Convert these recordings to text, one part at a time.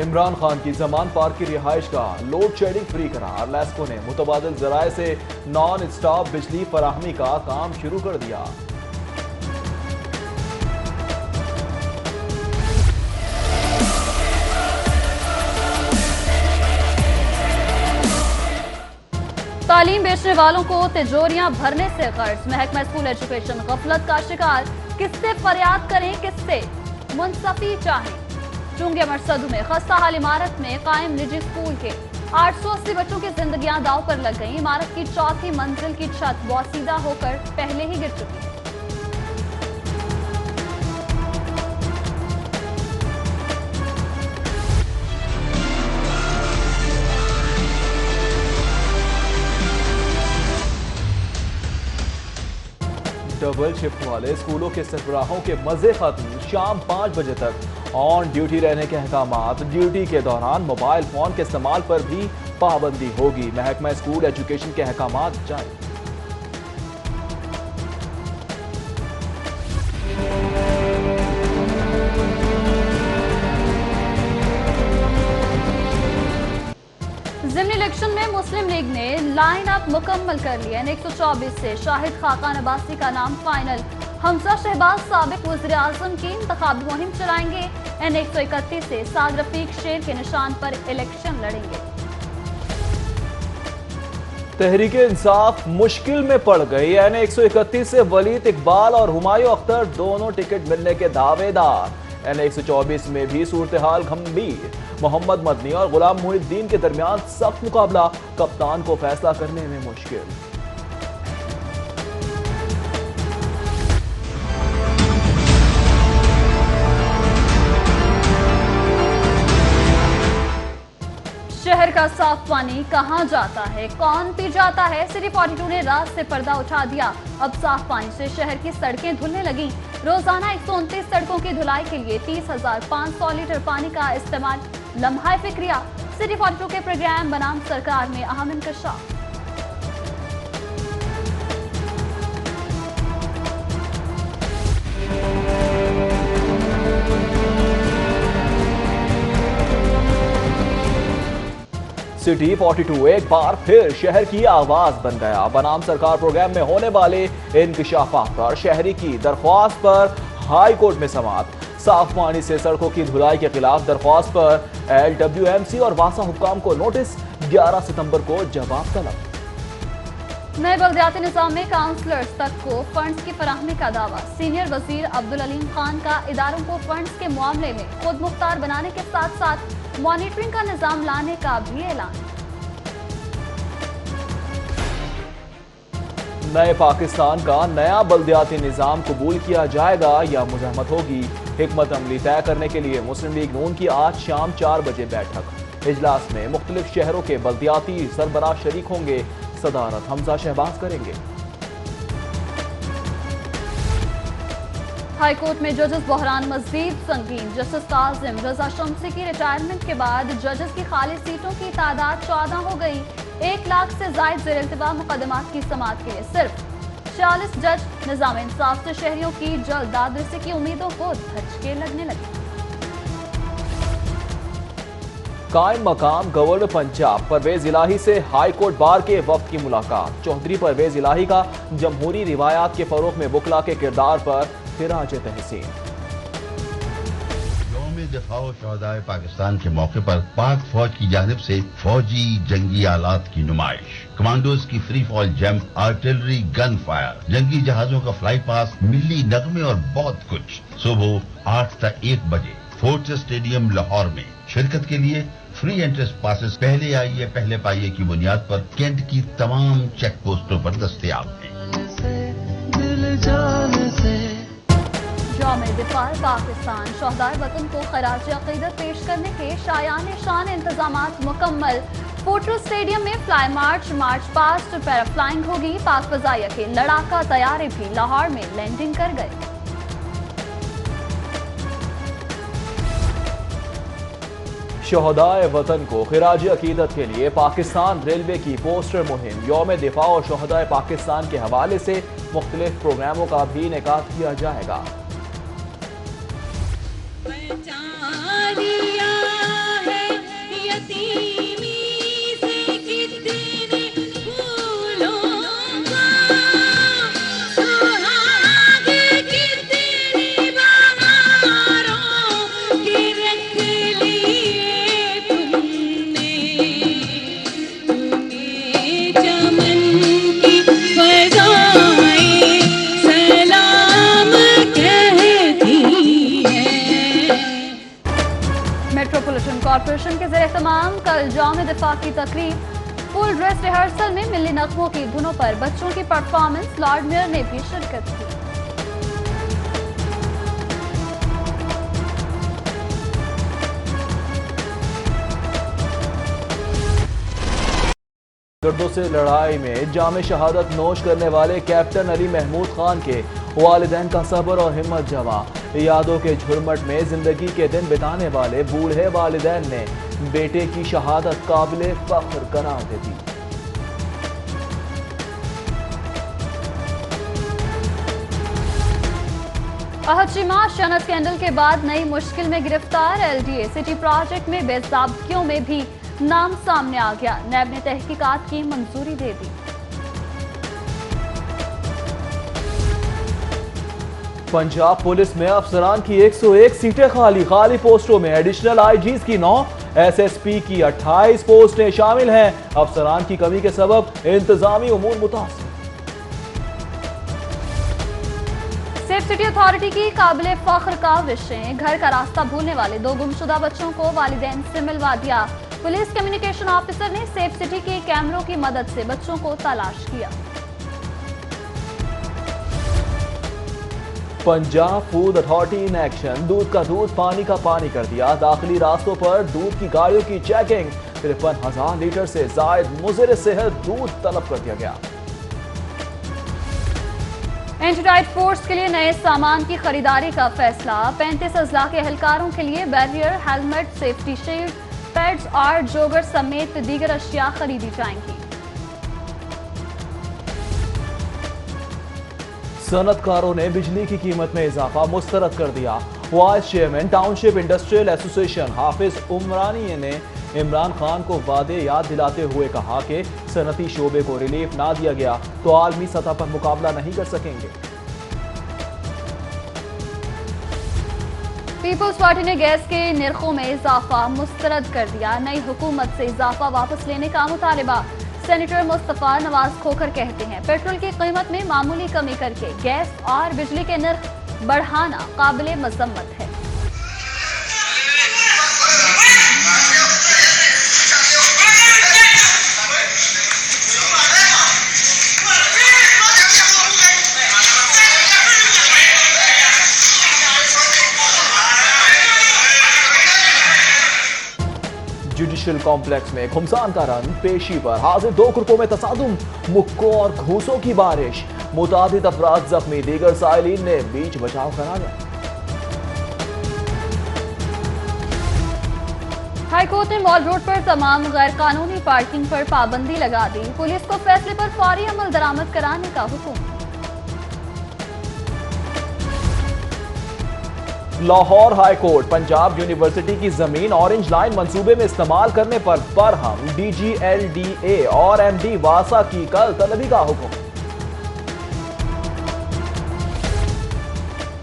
इमरान खान की जमान पार्क की रिहाइश का लोड शेडिंग फ्री करार। लैस्को ने मुतबादिल जराए से नॉन स्टॉप बिजली फराहमी का काम शुरू कर दिया। तालीम बेचने वालों को तिजोरियां भरने से कर्ज। महकमा स्कूल एजुकेशन गफलत का शिकार। किससे फरियाद करें, किससे मुंसफी चाहें। चुंगे मरसदू में खस्ता हाल इमारत में कायम निजी स्कूल के 880 बच्चों की जिंदगियां दांव पर लग गई। इमारत की चौथी मंजिल की छत बोसीदा होकर पहले ही गिर चुकी है। डबल शिफ्ट वाले स्कूलों के सरबराहों के मजे खत्म। शाम 5 बजे तक ऑन ड्यूटी रहने के अहकामात। ड्यूटी के दौरान मोबाइल फोन के इस्तेमाल पर भी पाबंदी होगी। महकमा स्कूल एजुकेशन के अहकामात जारी। ज़िमनी इलेक्शन में मुस्लिम लीग ने लाइन अप मुकम्मल कर लिया। N124 से शाहिद खाकान अब्बासी का नाम फाइनल। हमजा शहबाज साबिक वज़ीर आज़म की इंतखाबी मुहिम चलाएंगे। N131 से साद रफीक शेर के निशान पर इलेक्शन लड़ेंगे। तहरीके इंसाफ मुश्किल में पड़ गई। N131 से वलीद इकबाल और हुमायूं अख्तर दोनों टिकट मिलने के दावेदार। N124 में भी सूरत हाल गंभीर। मोहम्मद मदनी और गुलाम मुहिद्दीन के दरमियान सख्त मुकाबला। कप्तान को फैसला करने में मुश्किल। शहर का साफ पानी कहां जाता है, कौन पी जाता है। सिटी 42 ने रात से पर्दा उठा दिया। अब साफ पानी से शहर की सड़कें धुलने लगी। रोजाना 129 सड़कों की धुलाई के लिए 30,500 लीटर पानी का इस्तेमाल। लम्हा फिक्रिया। सिटी 42 के प्रोग्राम बनाम सरकार में अहम इंकशाफ। सिटी 42 एक बार फिर शहर की आवाज बन गया। बनाम सरकार प्रोग्राम में होने वाले इंकशाफात पर शहरी की दरख्वास्त पर हाई कोर्ट में समाअत। साफ पानी से सड़कों की धुलाई के खिलाफ दरख्वास्त पर LWMC और वासा हुक्काम को नोटिस। 11 सितंबर को जवाब तलब। नए बल्दियाती निजाम में काउंसलर्स तक को फंड्स की फराहमी का दावा। सीनियर वजीर अब्दुल अलीम खान का इदारों को फंड्स के मामले में खुद मुख्तार बनाने के साथ साथ मॉनिटरिंग का निजाम लाने का भी ऐलान। नए पाकिस्तान का नया बल्दियाती निजाम कबूल किया जाएगा या मुज़ाहमत होगी। हिकमत अमली तय करने के लिए मुस्लिम लीग नून की आज शाम 4 बजे बैठक। इजलास में मुख्तलिफ शहरों के बल्दियाती सरबराह शरीक होंगे। सदारत हमजा शहबाज करेंगे। हाईकोर्ट में जजेस बहरान मजीद संगीन। जस्टिस काजिम रजा शम्सी की रिटायरमेंट के बाद जजेस की खाली सीटों की तादाद 14 हो गई। 1 लाख से जायद ज़ेर इल्तिवा मुकदमात की समाअत के लिए सिर्फ 46 जज। निजाम इंसाफ से शहरियों की जल्द दादरसी की उम्मीदों को धचके लगने लगी। कायम मकाम गवर्नर पंजाब परवेज इलाही से हाई कोर्ट बार के वफ्द की मुलाकात। चौधरी परवेज इलाही का जमहूरी रिवायात के फरोग में वकला के किरदार पर खिराज तहसीन। दफाओ शहदाए पाकिस्तान के मौके पर पाक फौज की जानिब से फौजी जंगी आलात की नुमाइश। कमांडोज की free fall jump, artillery gun fire, जंगी जहाजों का फ्लाई पास, मिली नगमे और बहुत कुछ। सुबह 8 से 1 बजे फोर्ट्रेस स्टेडियम लाहौर में शिरकत के लिए फ्री एंट्रेंस पासेस पहले आइए पहले पाइए की बुनियाद पर कैंट की तमाम चेक पोस्टों पर दस्तयाब हैं। यौम दिफा पाकिस्तान शहदाए वतन को खराज अकीदत पेश करने के शायान शान इंतजामात मुकम्मल। फोर्ट्रेस स्टेडियम में फ्लाई मार्च, मार्च पास्ट, पैराफ्लाइंग होगी। पाक फजाइया के लड़ाका तैयारे भी लाहौर में लैंडिंग कर गए। शहदाए वतन को खिराज अकीदत के लिए पाकिस्तान रेलवे की पोस्टर मुहिम। यौम दिफा और शहदाए पाकिस्तान के हवाले से मुख्तलिफ प्रोग्रामों का भी इनेकाद किया जाएगा। है यतीमी से कितने फूलों का सुहाग कितनी बहारों के रख लिए तुमने चमन की फज़ाएं सलाम कहती है। मेट्रोपॉलिटन कॉरपोरेशन के ज़रिए तमाम कल जाम दिफा की तकरीब फुल ड्रेस रिहर्सल में मिली नगमों की धुनों पर बच्चों की परफॉर्मेंस, लॉर्ड मेयर ने भी शिरकत की। गर्दों से लड़ाई में जाम शहादत नोश करने वाले कैप्टन अली महमूद खान के वालिदैन का सब्र और हिम्मत जमा। यादों के झुरमट में जिंदगी के दिन बिताने वाले बूढ़े वालिदैन ने बेटे की शहादत काबिले फख्र करार दे दी। अहचिमा शनत स्कैंडल के बाद नई मुश्किल में गिरफ्तार एलडीए सिटी प्रोजेक्ट में बेज़ाब्तियों में भी नाम सामने आ गया। नैब ने तहकीकात की मंजूरी दे दी। पंजाब पुलिस में अफसरान की 101 सीटें खाली पोस्टों में एडिशनल आईजीज की 9, एसएसपी की 28 पोस्टें शामिल हैं। अफसरान की कमी के सबब इंतजामी उमूर मुतासिर। सेफ सिटी अथॉरिटी की काबिले फख्र का विषय, घर का रास्ता भूलने वाले 2 गुमशुदा बच्चों को वालिदैन से मिलवा दिया। पुलिस कम्युनिकेशन ऑफिसर ने सेफ सिटी के कैमरों की मदद से बच्चों को तलाश किया। Punjab food authority in action, दूध का दूध पानी का पानी कर दिया। दाखिली रास्तों पर दूध की गाड़ियों की चेकिंग, 53,000 लीटर से जायद मुज़र सेहत दूध तलब कर दिया गया। एंटीडाइट फोर्स के लिए नए सामान की खरीदारी का फैसला, 35 अजला के एहलकारों के लिए barrier, helmet, safety shield, pads और जोगर समेत दीगर अशिया खरीदी जाएंगी। सनतकारों ने बिजली की कीमत में इजाफा मुस्तरद कर दिया। Vice chairman township industrial association Hafiz Umrani ने इमरान खान को वादे याद दिलाते हुए कहा कि सनती शोबे को रिलीफ ना दिया गया तो आलमी सतह पर मुकाबला नहीं कर सकेंगे। पीपल्स पार्टी ने गैस के निर्खों में इजाफा मुस्तरद कर दिया। नई हुकूमत से इजाफा वापस लेने का मुतालबा। सेनेटर मुस्तफा नवाज खोखर कहते हैं पेट्रोल की कीमत में मामूली कमी करके गैस और बिजली के निर्ख बढ़ाना काबिले मजम्मत है। जुडिशियल कॉम्प्लेक्स में घुमसान का रन, पेशी पर हाजिर 2 ग्रुपों में तसादुम, मुक्कों और घूसों की बारिश, मुतादिद अफराद जख्मी, दीगर साइलिन ने बीच बचाव करा लिया। हाईकोर्ट ने मॉल रोड पर तमाम गैर कानूनी पार्किंग पर पाबंदी लगा दी। पुलिस को फैसले पर फौरी अमल दरामद कराने का हुक्म। Lahore high court Punjab university की जमीन ऑरेंज लाइन मंसूबे में इस्तेमाल करने पर बरहम, DGLDA और MD वासा की कल तलबी का हुक्म।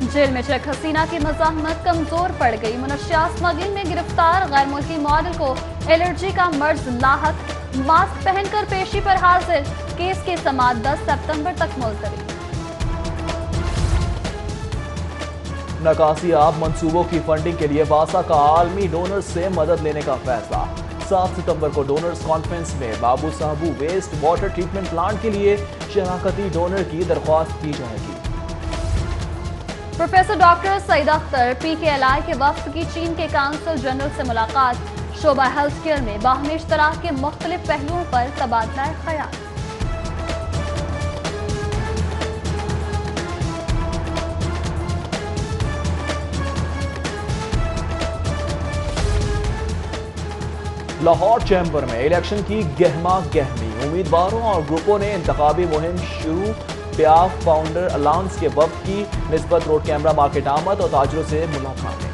जेल में शेख हसीना की मज़ाहमत कमजोर पड़ गई। मुनशियात स्मगलिंग में गिरफ्तार गैर मुल्की मॉडल को एलर्जी का मर्ज लाहक, मास्क पहनकर पेशी पर हाजिर। केस की समाअत 10 सितंबर तक मुलतवी। नकासियाब मंसूबों की फंडिंग के लिए वासा का आलमी डोनर से मदद लेने का फैसला। 7 सितंबर को डोनर्स कॉन्फ्रेंस में बाबू साहबू वेस्ट वाटर ट्रीटमेंट प्लांट के लिए शराकती डोनर की दरख्वास्त की जाएगी। Professor doctor Saeed Akhtar PKLI के वफ्द की चीन के काउंसिल जनरल से मुलाकात। शोबा हेल्थ केयर में बाहमी इश्तराक के मुख्तलिफ पहलुओं पर तबादला ख्याल। लाहौर चैम्बर में इलेक्शन की गहमा गहमी, उम्मीदवारों और ग्रुपों ने इंतखाबी मुहिम शुरू। प्याफ फाउंडर अलाउंस के वफ्द की निस्बत रोड कैमरा मार्केट आमद और ताजरों से मुलाकातें।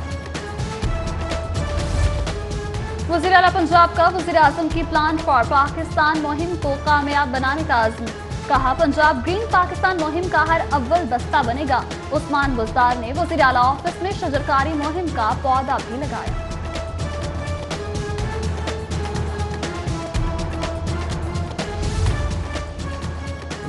वज़ीर आला पंजाब का वज़ीर आज़म की प्लान फॉर पाकिस्तान मुहिम को कामयाब बनाने का आज़म। कहा पंजाब ग्रीन पाकिस्तान मुहिम का हर अव्वल दस्ता बनेगा। उस्मान बुज़दार ने वज़ीर आला ऑफिस में शजरकारी मुहिम का पौधा भी लगाया।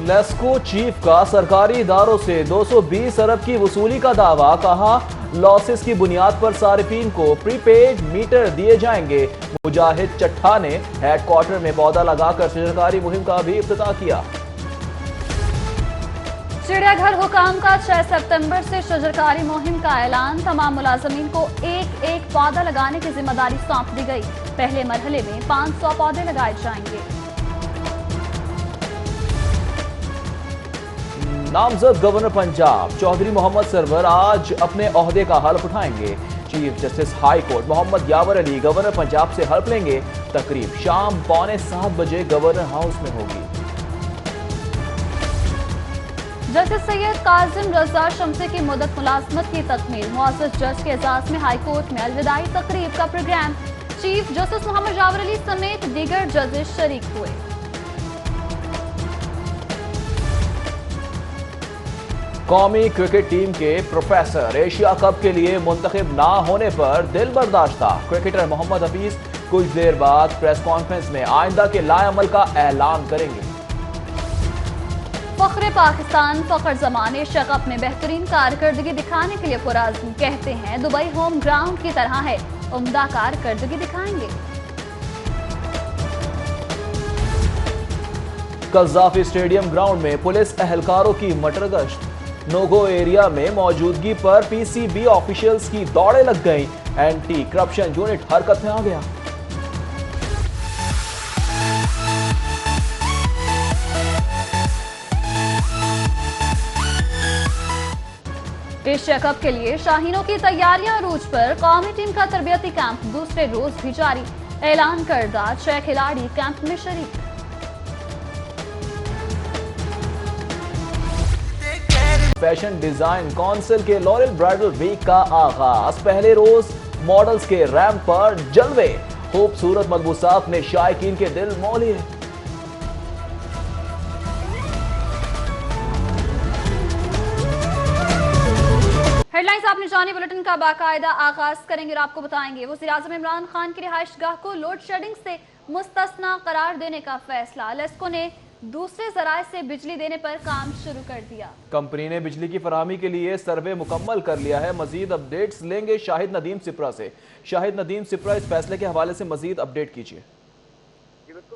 लेस्को चीफ का सरकारी इदारों से 220 अरब की वसूली का दावा। कहा लॉसेस की बुनियाद पर सारिफीन को प्रीपेड मीटर दिए जाएंगे। मुजाहिद चट्ठा ने हेडक्वार्टर में पौधा लगाकर शजरकारी मुहिम का भी इफ्तिताह किया। चिड़ियाघर हुकाम का 6 सितंबर से शजरकारी मुहिम का ऐलान। तमाम मुलाजमीन को एक एक पौधा लगाने की जिम्मेदारी सौंप दी गई। पहले मरहले में 500 पौधे लगाए जाएंगे। नामजद गवर्नर पंजाब चौधरी मोहम्मद सरवर आज अपने ओहदे का हल्फ उठाएंगे। Chief justice high court Mohammad Yawar Ali governor Punjab से हल्फ लेंगे। तकरीब शाम 6:45 बजे गवर्नर हाउस में होगी। जस्टिस सैयद काजिम रजा शमसे की मुद्दत मुलाजमत की तकमील। मुअज़्ज़ज़ जज के एजाज में हाई कोर्ट में अलविदाई तकरीब का programme. Chief justice Mohammad Yawar Ali समेत दीगर जजेस शरीक हुए। कौमी क्रिकेट टीम के प्रोफेसर एशिया कप के लिए मुंतखब ना होने पर दिल बर्दाश्ता। क्रिकेटर मोहम्मद हफीज कुछ देर बाद प्रेस कॉन्फ्रेंस में आइंदा के लाएअमल का ऐलान करेंगे। फख्र पाकिस्तान फख्र जमान एशिया कप में बेहतरीन कारकर्दगी दिखाने के लिए पुराज़्म। कहते हैं दुबई होम ग्राउंड की तरह है, उम्दा कारकर्दगी दिखाएंगे। कज़ाफी स्टेडियम ग्राउंड में पुलिस एहलकारों की मटर गश्त। नोगो एरिया में मौजूदगी पर पीसीबी ऑफिशियल्स की दौड़े लग गईं। एंटी करप्शन यूनिट हरकत में आ गया। एशिया कप के लिए शाहीनों की तैयारियां अरूज पर। कौमी टीम का तरबियती कैंप दूसरे रोज भी जारी। ऐलान करदा 6 खिलाड़ी कैंप में शरीक। फैशन डिजाइन काउंसिल के लॉरियल ब्राइडल वीक का आगाज। पहले रोज मॉडल्स के रैंप पर जलवे। खूबसूरत मलबूसात ने शायकीन के दिल मोह लिए। हेडलाइंस आपने जानी। बुलेटिन का बाकायदा आगाज करेंगे और आपको बताएंगे वज़ीर आज़म इमरान खान की रिहाइशगाह को लोड शेडिंग से मुस्तस्ना करार देने का फैसला। लेस्को ने दूसरे जराए से बिजली देने पर काम शुरू कर दिया। कंपनी ने बिजली की फराहमी के लिए सर्वे मुकम्मल कर लिया है। मजीद अपडेट्स लेंगे शाहिद नदीम सिपरा से। शाहिद नदीम सिपरा, इस फैसले के हवाले से मजीद अपडेट कीजिए।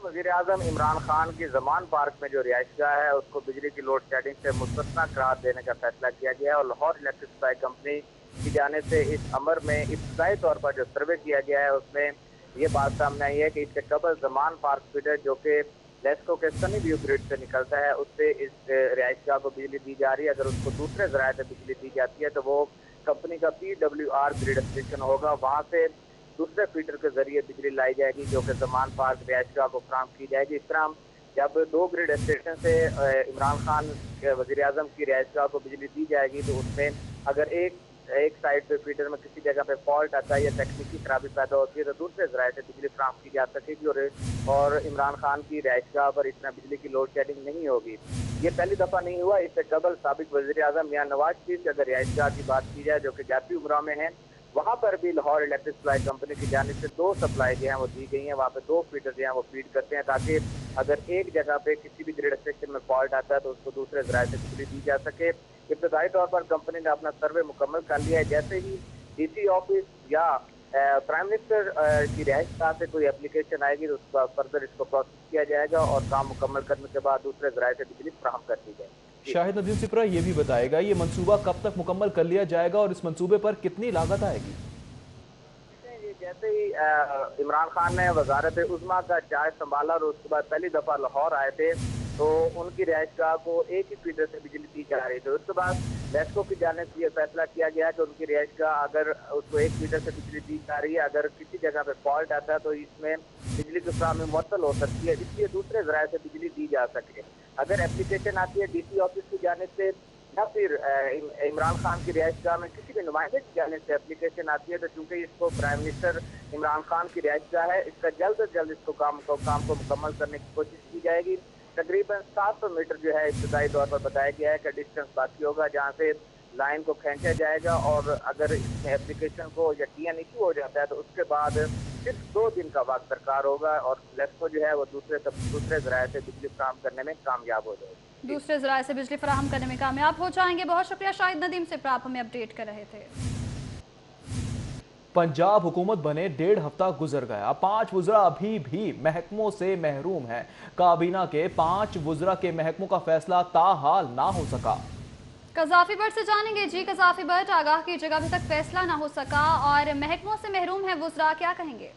वज़ीर आज़म इमरान खान की जमान पार्क में जो रिहाइशगाह है उसको बिजली की लोड शेडिंग से मुस्तस्ना करार देने का फैसला किया गया है और लाहौर इलेक्ट्रिक सप्लाई कंपनी की जाने से इस अमर में इब्तदाई तौर पर जो सर्वे किया गया है उसमें ये बात सामने आई है कि इससे कबल जमान पार्क फीडर जो कि लेस्को के सनी व्यू ग्रिड से निकलता है उससे इस रिहाइशगाह को बिजली दी जा रही है। अगर उसको दूसरे जराये से बिजली दी जाती है तो वो कंपनी का PWR ग्रिड स्टेशन होगा, वहाँ से दूसरे फीडर के जरिए बिजली लाई जाएगी जो कि जमान पार्क रिहाइशगाह को फराहम की जाएगी। इस तरह जब 2 ग्रिड स्टेशन से इमरान खान वज़ीर आज़म की रिहाइशगाह को बिजली दी जाएगी तो उसमें अगर एक साइड पे फीडर में किसी जगह पे फॉल्ट आता है या तकनीकी खराबी पैदा होती है तो दूसरे जराये से बिजली फराहम की जा सकेगी और इमरान खान की रिहाइशगाह पर इतना बिजली की लोड शेडिंग नहीं होगी। ये पहली दफ़ा नहीं हुआ। इससे कबल साबिक वज़ीर आज़म मियां नवाज शरीफ की अगर रिहाइशगाह की बात की जाए जो कि जाती उमरा में है, वहाँ पर भी लाहौर इलेक्ट्रिक सप्लाई कंपनी की जानिब से 2 सप्लाई जो है वो दी गई हैं। वहाँ पे 2 फीडर जो है वो फीड करते हैं ताकि अगर एक जगह पे किसी भी ग्रिड स्टेशन में फॉल्ट आता है तो उसको दूसरे जराये से बिजली दी जा सके। इब्तदाई तौर पर कंपनी ने अपना सर्वे मुकम्मल कर लिया है। जैसे ही DC ऑफिस या प्राइम मिनिस्टर की रिहाइशगाह से कोई एप्लीकेशन आएगी तो उसका फर्दर इसको प्रोसेस किया जाएगा और काम मुकम्मल करने के बाद दूसरे जराये से बिजली फराहम कर दी जाएगी। शाहिद नदीम सिपरा ये भी बताएगा ये मंसूबा कब तक मुकम्मल कर लिया जाएगा और इस मंसूबे पर कितनी लागत आएगी? जैसे ही इमरान खान ने वजारत उज़्मा का चार्ज संभाला और उसके बाद पहली दफ़ा लाहौर आए थे तो उनकी रिहाइशगाह को एक ही फीडर से बिजली दी जा रही थी। उसके बाद लेस्को की जानिब से ये फैसला किया गया कि उनकी रिहाइशगाह अगर उसको एक फीडर से बिजली दी जा रही है, अगर किसी जगह पे फॉल्ट आता है तो इसमें बिजली की फराहमी मुअत्तल हो सकती है, इसलिए दूसरे जराये से बिजली दी जा सके। अगर एप्लीकेशन आती है DC ऑफिस की जानिब से या फिर इमरान खान की रिहाइशगाह में किसी भी नुमाइंदे की जाने से एप्लीकेशन आती है, तो चूंकि इसको प्राइम मिनिस्टर इमरान खान की रिहाइशगाह है, इसका जल्द से जल्द इसको काम को मुकम्मल करने की कोशिश की जाएगी। तकरीबन 700 मीटर जो है इब्तदाई तौर पर बताया गया है कि डिस्टेंस बाकी होगा, जहाँ से लाइन को खींचा जाएगा, और अगर इसमें एप्लीकेशन को या टीएन इशू हो जाता है तो उसके बाद सिर्फ 2 दिन का वक्त दरकार होगा और लेफ्को जो है वो दूसरे जराये से बिजली फराहम करने में कामयाब हो जाएगी। दूसरे जराये से बिजली फराहम करने में कामयाब हो जाएंगे। बहुत शुक्रिया शाहिद नदीम से आप हमें अपडेट कर रहे थे। पंजाब हुकूमत बने 1.5 हफ्ता गुजर गया, 5 वुज़रा अभी भी महकमों से महरूम हैं। काबीना के 5 वुज़रा के महकमों का फैसला ताहाल ना हो सका। कज़ाफी बट से जानेंगे जी। कज़ाफी बट, आगाह की जगह अभी तक फैसला ना हो सका और महकमों से महरूम है वुज़रा, क्या कहेंगे?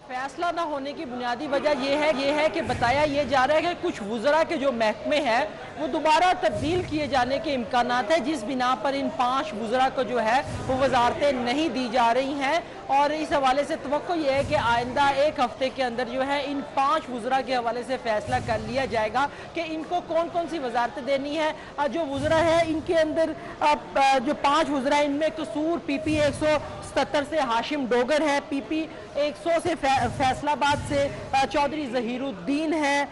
फैसला ना होने की बुनियादी वजह ये है कि बताया ये जा रहा है कि कुछ वुज़रा के जो महकमे हैं वो दोबारा तब्दील किए जाने के इम्कानात है, जिस बिना पर इन 5 वुज़रा को जो है वो वजारतें नहीं दी जा रही हैं। और इस हवाले से तवक्को ये है कि आइंदा 1 हफ्ते के अंदर जो है इन 5 वुज़रा के हवाले से फैसला कर लिया जाएगा कि इनको कौन कौन सी वजारतें देनी है। जो वुज़रा है इनके अंदर जो 5 वुज़रा है इनमें कसूर PP 177 से हाशिम डोगर है, PP 100 से फैसलाबाद से चौधरी जहीरुद्दीन है,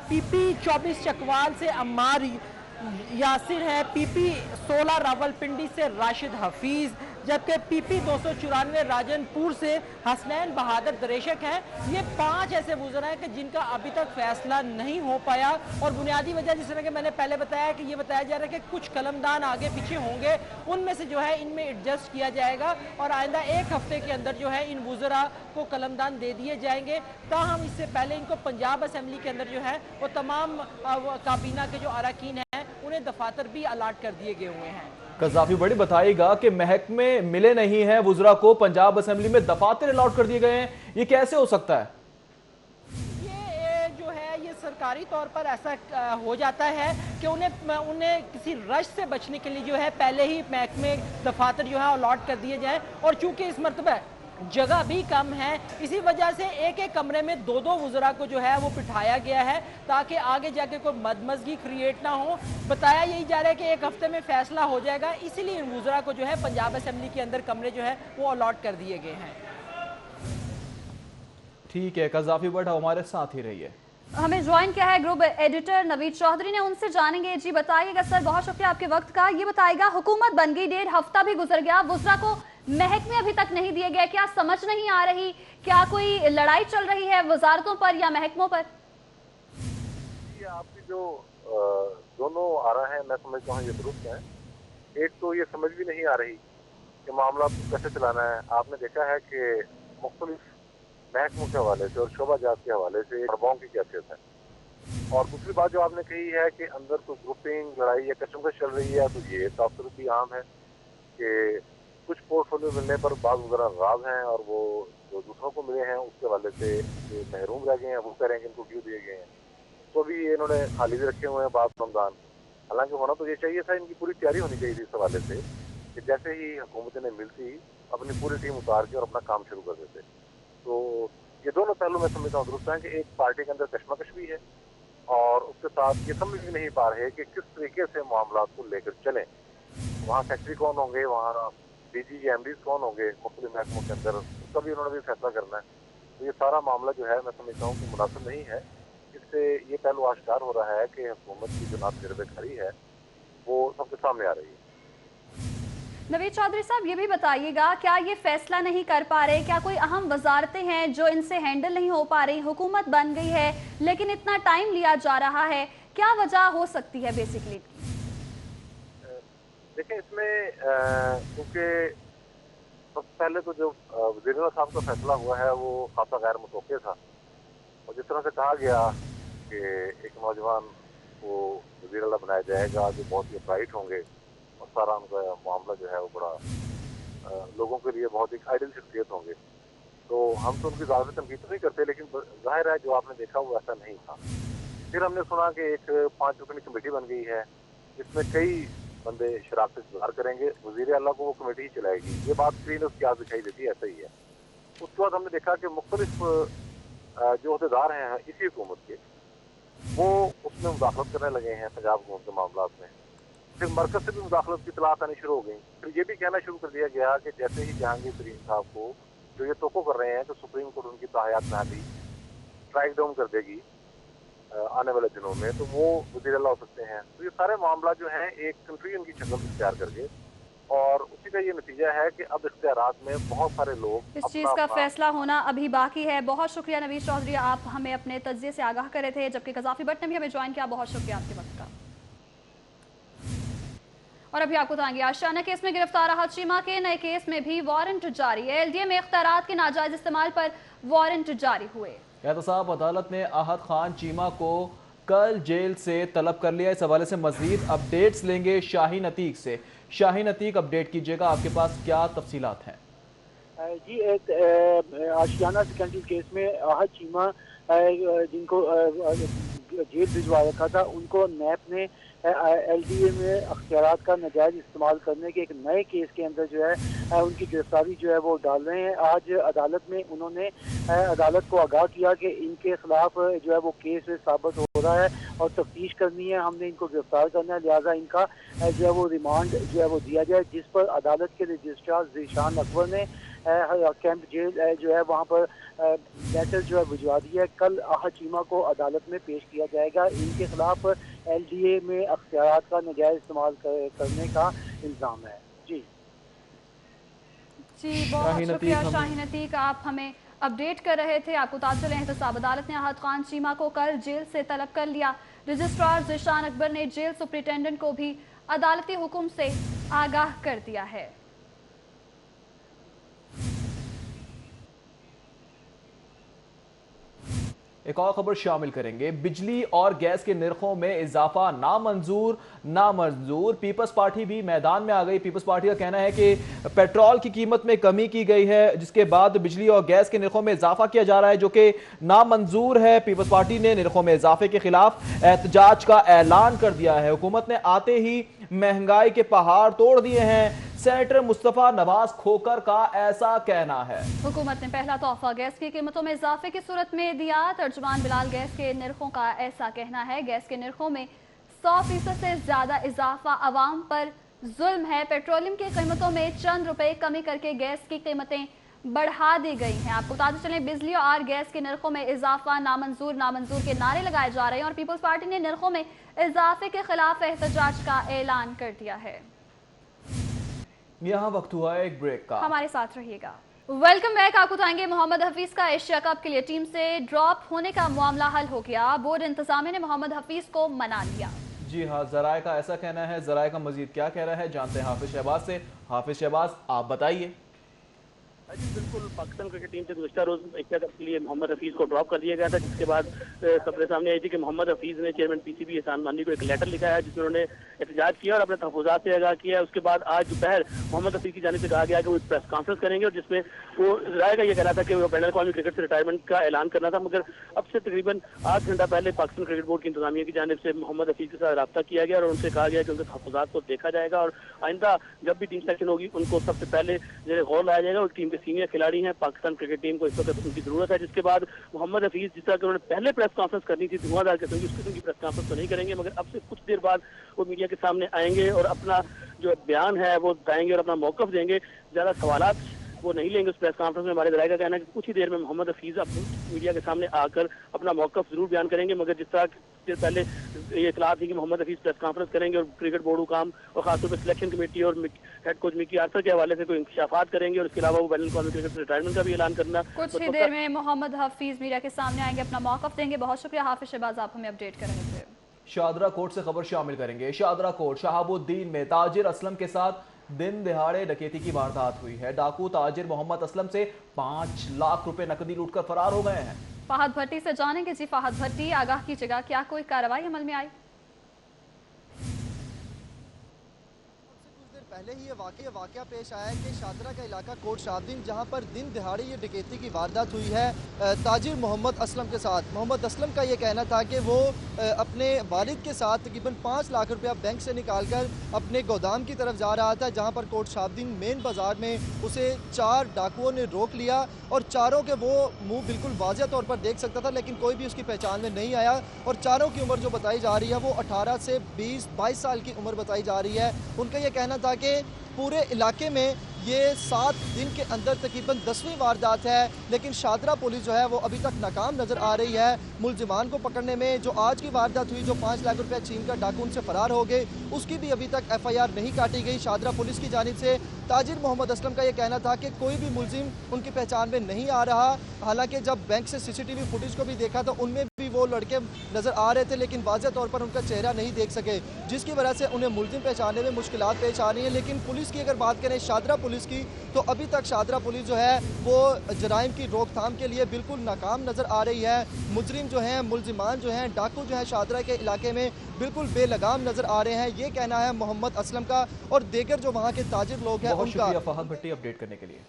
PP 24 चकवाल से अम्मार यासिर है, PP 16 रावलपिंडी से राशिद हफीज, जबकि PP 294 राजनपुर से हसनैन बहादुर दरेशक हैं। ये 5 ऐसे वुज़रा हैं कि जिनका अभी तक फैसला नहीं हो पाया। और बुनियादी वजह जिस तरह के मैंने पहले बताया कि ये बताया जा रहा है कि कुछ कलमदान आगे पीछे होंगे, उनमें से जो है इनमें एडजस्ट किया जाएगा और आइंदा 1 हफ्ते के अंदर जो है इन वुज़रा को कलमदान दे दिए जाएंगे। ताहम इससे पहले इनको पंजाब असम्बली के अंदर जो है वो तमाम काबीना के जो अरकान हैं उन्हें दफातर भी अलाट कर दिए गए हुए हैं। कज़ाफी बड़ी बताइएगा कि महकमे मिले नहीं हैं वुज़रा को, पंजाब असेंबली में दफातर अलॉट कर दिए गए हैं, ये कैसे हो सकता है? ये जो है ये सरकारी तौर पर ऐसा हो जाता है कि उन्हें किसी रश से बचने के लिए जो है पहले ही महकमे दफातर जो है अलॉट कर दिए जाए। और चूंकि इस मरतबा जगह भी कम है, इसी वजह से एक कमरे में 2 वुज़रा को जो है वो बिठाया गया है ताकि आगे जाके कोई मदमज़गी क्रिएट ना हो। बताया यही जा रहा है कि 1 हफ्ते में फैसला हो जाएगा, इसीलिए इन वुज़रा को जो है पंजाब असेंबली के अंदर कमरे जो है वो अलॉट कर दिए गए हैं। ठीक है, कज़ाफी बट हमारे साथ ही रहिए। हमें ज्वाइन किया है ग्रुप एडिटर नवीद चौधरी ने, उनसे जानेंगे। जी बताइएगा सर, बहुत शुक्रिया आपके वक्त का। ये बताइएगा, हुकूमत बन गई, 1.5 हफ्ता भी गुजर गया, वुज़रा को महकमे अभी तक नहीं दिए गए, क्या समझ नहीं आ रही? क्या कोई लड़ाई चल रही है वजारतों पर या महकमों पर? ये आपकी जो दोनों आ रहा है, मैं समझता हूँ ये दुरुस्त है। एक तो ये समझ भी नहीं आ रही कि मामला कैसे चलाना है। आपने देखा है कि मुख्तलिफ महकमों के हवाले से और शोबा जात के हवाले से दबाव की कैफियत है। और दूसरी बात जो आपने कही है कि अंदर कोई ग्रुपिंग लड़ाई या कशमकश चल रही है, तो ये तासुर भी आम है कि कुछ पोर्टफोलियो मिलने पर बाद वगैरह नाराज हैं और वो जो दूसरों को मिले हैं उसके हवाले से जो महरूम रह गए हैं वो कह रहे हैं कि इनको क्यों दिए गए हैं। तो अभी इन्होंने खाली भी रखे हुए हैं बाद रमजान। हालांकि होना तो ये चाहिए था, इनकी पूरी तैयारी होनी चाहिए थी इस हवाले से कि जैसे ही हुकूमत ने मिलती अपनी पूरी टीम उतार के और अपना काम शुरू कर देते। तो ये दोनों पहलू मैं समझता हूँ दुरुस्त है कि एक पार्टी के अंदर कशमकश भी है और उसके साथ ये समझ भी नहीं पा रहे कि किस तरीके से मामला को लेकर चलें। वहाँ सेक्रेटरी कौन होंगे, वहाँ DG या MDs कौन होंगे मुख्तलिफ महकमों के अंदर, उसका भी उन्होंने भी फैसला करना है। तो ये सारा मामला जो है मैं समझता हूँ कि मुनासिब नहीं है। इससे ये पहलू आश्कार हो रहा है कि हुकूमत की जो नाकाबिल है वो सबके सामने आ रही है। नवीद चौधरी साहब, ये भी बताइएगा, क्या ये फैसला नहीं कर पा रहे? क्या कोई अहम वजारतें हैं जो इनसे हैंडल नहीं हो पा रही? हुकूमत बन गई है लेकिन इतना टाइम लिया जा रहा है, क्या वजह हो सकती है बेसिकली? देखिए इसमें क्योंकि सबसे पहले तो जो वज़ीर साहब का फैसला हुआ है वो खासा गैर मुतवक्किल था। और जिस तरह से कहा गया कि एक नौजवान को वज़ीर आला बनाया जाएगा जो बहुत ही ब्राइट होंगे और सारा उनका मामला जो है वो बड़ा लोगों के लिए बहुत ही आइडियल शख्सियत होंगे, तो हम तो उनकी ज़्यादा तनकीद तो नहीं करते, लेकिन जाहिर है जो आपने देखा वो ऐसा नहीं था। फिर हमने सुना कि एक 5 रुकनी कमेटी बन गई है जिसमें कई बंदे शरारत सुधार करेंगे, वज़ीर आला को वो कमेटी ही चलाएगी। ये बात स्क्रीन उसकी आज दिखाई देती है, ऐसा ही है। उसके बाद हमने देखा कि मुख्तलिफ जो अहदेदार हैं इसी हुकूमत के, वो उसमें मुदाखलत करने लगे हैं पंजाब हुकूमत के मामला में। फिर मरकज से भी मुदाखलत की इतलात आनी शुरू हो गई। फिर ये भी कहना शुरू कर दिया गया कि जैसे ही जहांगीर तरीन साहब को जो ये तोको कर रहे हैं कि सुप्रीम कोर्ट उनकी ताहयात नादी स्ट्राइक डाउन कर देगी आने वाले दिनों में, तो वो वज़ीर आला हो सकते हैं। तो ये सारे मामला जो हैं एक कंफ्यूजन की शक्ल इख्तियार करके, और उसी का ये नतीजा है कि अब इख्तियारात में बहुत सारे लोग इस चीज का फैसला होना अभी बाकी है। बहुत शुक्रिया नवीस चौधरी, आप हमें अपने तज्जिए से आगाह कर रहे थे, जबकि कज़ाफी भट्ट ने भी हमें ज्वाइन किया। बहुत शुक्रिया आपके वक्त का। और अभी आपको बताएंगे, आशियाना केस में गिरफ्तार आहत चीमा के नए केस में भी वारंट जारी है। एलडीए में इख्तियारात के नाजायज इस्तेमाल पर वारंट जारी हुए। एहतसाब अदालत ने आहत खान चीमा को कल जेल से तलब कर लिया। इस हवाले से मजीद अपडेट्स लेंगे शाहीन अतीक से। शाहीन अतीक, अपडेट कीजिएगा, आपके पास क्या तफसीलात हैं? जी, आशियाना सेकेंडरी केस में आहत चीमा जिनको जेल भिजवा रखा था, उनको नैब ने एलडीए में अख्तियारात का नाजायज इस्तेमाल करने के एक नए केस के अंदर जो है उनकी गिरफ्तारी जो है वो डाल रहे हैं। आज अदालत में उन्होंने अदालत को आगाह किया कि इनके खिलाफ जो है वो केस साबित हो रहा है और तफ्तीश करनी है, हमने इनको गिरफ्तार करना है, लिहाजा इनका जो है वो रिमांड जो है वो दिया जाए। जिस पर अदालत के रजिस्ट्रार ज़ीशान अकबर ने कैंप जेल जो है वहाँ पर लेटर जो है भिजवा दिया है। कल आहत चीमा को अदालत में पेश किया जाएगा। इनके खिलाफ एलडीए में अख्तियारात का नाजायज इस्तेमाल करने का इल्ज़ाम है। जी बहुत शुक्रिया शाहीन अतीक, आप हमें अपडेट कर रहे थे। आपको बता चले, एहतसाब अदालत ने आहत खान चीमा को कल जेल से तलब कर लिया। रजिस्ट्रार ज़ीशान अकबर ने जेल सुप्रिंटेंडेंट को भी अदालती हुक्म से आगाह कर दिया है। एक और खबर शामिल करेंगे, बिजली और गैस के निर्खों में इजाफा नामंजूर। पीपल्स पार्टी भी मैदान में आ गई। पीपल्स पार्टी का कहना है कि पेट्रोल की कीमत में कमी की गई है, जिसके बाद बिजली और गैस के निर्खों में इजाफा किया जा रहा है, जो कि नामंजूर है। पीपल्स पार्टी ने निर्खों में इजाफे के खिलाफ एहतजाज का ऐलान कर दिया है। हुकूमत ने आते ही महंगाई के पहाड़ तोड़ दिए हैं। सेनेटर मुस्तफा नवाज खोकर का ऐसा कहना है। हुकूमत ने पहला तोहफा गैस की कीमतों में इजाफे की सूरत में दिया। तर्जुमान बिलाल गैस के निर्खों का ऐसा कहना है, गैस के निर्खों में 100% से ज्यादा इजाफा अवाम पर जुल्म है। पेट्रोलियम की कीमतों में चंद रुपए कमी करके गैस की कीमतें बढ़ा दी गई हैं। आपको बताते चलें, बिजली और गैस के निर्खों में इजाफा नामंजूर के नारे लगाए जा रहे हैं और पीपल्स पार्टी ने निर्खों में इजाफे के खिलाफ एहतजाज का ऐलान कर दिया है। यहाँ वक्त हुआ है एक ब्रेक का, हमारे साथ रहिएगा। Welcome back. आपको बताएंगे, मोहम्मद हफीज का एशिया कप के लिए टीम से ड्रॉप होने का मामला हल हो गया। बोर्ड इंतजामिया ने मोहम्मद हफीज को मना लिया। जी हाँ, जराए का ऐसा कहना है। जराए का मजीद क्या कह रहा है, जानते हैं हाफिज शहबाज से। हाफिज शहबाज, आप बताइए। जी बिल्कुल, पाकिस्तान क्रिकेट टीम से गुज़श्ता रोज एशिया कप के लिए मोहम्मद हफीज को ड्रॉप कर दिया गया था, जिसके बाद खबरें सामने आई थी कि मोहम्मद हफीज ने चेयरमैन पीसीबी एहसान मानी को एक लेटर लिखा है, जिसमें उन्होंने एहतजाज किया और अपने तहफ़्फ़ुज़ात से आगाह किया। उसके बाद आज दोपहर मोहम्मद हफीज की जानिब से कहा गया कि वो प्रेस कॉन्फ्रेंस करेंगे और जिसमें वो राय का ये कहना था कि वो बैनुल अक़वामी क्रिकेट से रिटायरमेंट का ऐलान करना था, मगर अब से तकरीबन 8 घंटा पहले पाकिस्तान क्रिकेट बोर्ड की इंतजामिया की जानिब से मोहम्मद हफीज के साथ रब्ता किया गया और उनसे कहा गया कि उनके तहफ़्फ़ुज़ात को देखा जाएगा और आइंदा जब भी टीम सेलेक्शन होगी उनको सबसे पहले गौर लाया जाएगा। और टीम के सीनियर खिलाड़ी हैं, पाकिस्तान क्रिकेट टीम को इस वक्त उनकी जरूरत है। जिसके बाद मोहम्मद हफीज, जिस तरह उन्होंने पहले प्रेस कॉन्फ्रेंस करनी थी धुआंधार किस्म की, उस किस्म की प्रेस कॉन्फ्रेंस तो नहीं करेंगे, मगर अब से कुछ देर बाद वो मीडिया के सामने आएंगे और अपना जो बयान है वो बताएंगे और अपना मौक़िफ़ देंगे। ज्यादा सवालात वो नहीं लेंगे उस प्रेस कॉन्फ्रेंस में। हमारे जराये का कहना है कि कुछ ही देर में मोहम्मद हफीज मीडिया के सामने आकर अपना मौक़िफ़ जरूर बयान करेंगे, मगर जिस तरह से पहले ये इतला थी कि मोहम्मद हफीज प्रेस कॉन्फ्रेंस करेंगे और क्रिकेट बोर्ड हुकाम और खासतौर पर सिलेक्शन कमेटी और हेड कोच मिकी आर्थर के हवाले से कोई इंकशाफात करेंगे और इसके अलावा वो बैनुल अक़वामी क्रिकेट से रिटायरमेंट का भी ऐलान करना। कुछ ही देर में मोहम्मद हफीज मीडिया के सामने आएंगे, अपना मौक़िफ़ देंगे। बहुत शुक्रिया हाफिज शहबाज, आप हमें अपडेट कर रहे थे। शादरा कोट से खबर शामिल करेंगे। शादरा कोट शहाबुद्दीन में ताजिर असलम के साथ दिन दिहाड़े डकैती की वारदात हुई है। डाकू ताजिर मोहम्मद असलम से 5 लाख रुपए नकदी लूटकर फरार हो गए हैं। फहद भट्टी से जानेंगे। जी फहद भट्टी, आगाह कीजिएगा, क्या कोई कार्रवाई अमल में आई? पहले ही ये वाकया पेश आया है कि शादरा का इलाका कोट शाहबदीन, जहां पर दिन दिहाड़े ये डकैती की वारदात हुई है ताजिर मोहम्मद असलम के साथ। मोहम्मद असलम का ये कहना था कि वो अपने वालिद के साथ तकरीबन 5 लाख रुपया बैंक से निकालकर अपने गोदाम की तरफ जा रहा था, जहां पर कोट शाहबदीन मेन बाजार में उसे 4 डाकुओं ने रोक लिया और चारों के वो मुंह बिल्कुल वाज़ेह तौर पर देख सकता था, लेकिन कोई भी उसकी पहचान में नहीं आया। और चारों की उम्र जो बताई जा रही है वो 18 से 20-22 साल की उम्र बताई जा रही है। उनका ये कहना था कि पूरे इलाके में ये 7 दिन के अंदर तकरीबन 10वीं वारदात है, लेकिन शादरा पुलिस जो है वो अभी तक नाकाम नज़र आ रही है मुलजिमान को पकड़ने में। जो आज की वारदात हुई, जो 5 लाख रुपया छीन कर डाकू उनसे फरार हो गए, उसकी भी अभी तक FIR नहीं काटी गई शादरा पुलिस की जानिब से। ताजिर मोहम्मद असलम का ये कहना था कि कोई भी मुलजिम उनकी पहचान में नहीं आ रहा। हालांकि जब बैंक से CCTV फुटेज को भी देखा तो उनमें भी वो लड़के नज़र आ रहे थे, लेकिन वाज़ेह तौर पर उनका चेहरा नहीं देख सके, जिसकी वजह से उन्हें मुलजिम पहचानने में मुश्किलात पेश आ रही हैं। लेकिन पुलिस की अगर बात करें शादरा पुलिस की, तो अभी तक शादरा पुलिस जो है वो जराइम की रोकथाम के लिए बिल्कुल नाकाम नज़र आ रही है। मुजरिम जो हैं, मुलजिमान जो हैं, डाकू जो हैं शादरा के इलाके में बिल्कुल बेलगाम नज़र आ रहे हैं। ये कहना है मोहम्मद असलम का और देगर जो वहाँ के ताजिर लोग हैं उनका। फहद भट्टी अपडेट करने के लिए।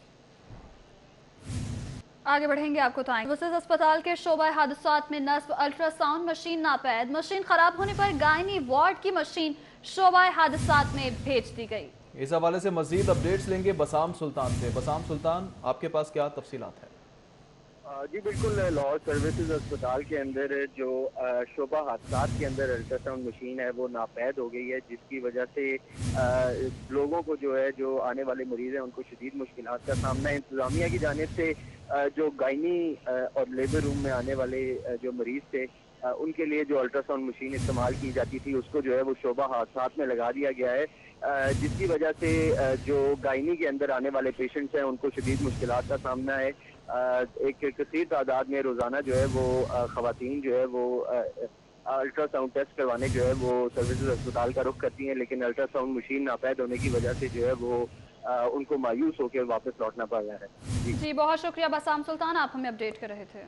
आगे बढ़ेंगे, आपको बताएंगे। वर्सेस अस्पताल के शोबा हादसात में नस्ब अल्ट्रासाउंड मशीन नापैद। मशीन खराब होने पर गायनी वार्ड की मशीन शोबा हादसात में भेज दी गई। इस हवाले से मजीद अपडेट्स लेंगे बसाम सुल्तान से। बसाम सुल्तान, आपके पास क्या तफसीलात है? जी बिल्कुल, लाहौर सर्विसेज अस्पताल के अंदर जो शोबा हादसात के अंदर अल्ट्रासाउंड मशीन है वो नापैद हो गई है, जिसकी वजह से लोगों को जो है, जो आने वाले मरीज हैं उनको शदीद मुश्किलात का सामना है। इंतजामिया की जानिब से जो गायनी और लेबर रूम में आने वाले जो मरीज थे उनके लिए जो अल्ट्रासाउंड मशीन इस्तेमाल की जाती थी उसको जो है वो शोबा हादसात में लगा दिया गया है, जिसकी वजह से जो गायनी के अंदर आने वाले पेशेंट्स हैं उनको शदीद मुश्किलात का सामना है। एक कसीर तादाद में रोज़ाना जो है वो ख़वातीन जो है वो अल्ट्रासाउंड टेस्ट करवाने जो है वो सर्विसेज अस्पताल का रुख करती हैं, लेकिन अल्ट्रासाउंड मशीन नापैद होने की वजह से जो है वो उनको मायूस होकर वापस लौटना पड़ रहा है। जी बहुत शुक्रिया बसाम सुल्तान, आप हमें अपडेट कर रहे थे।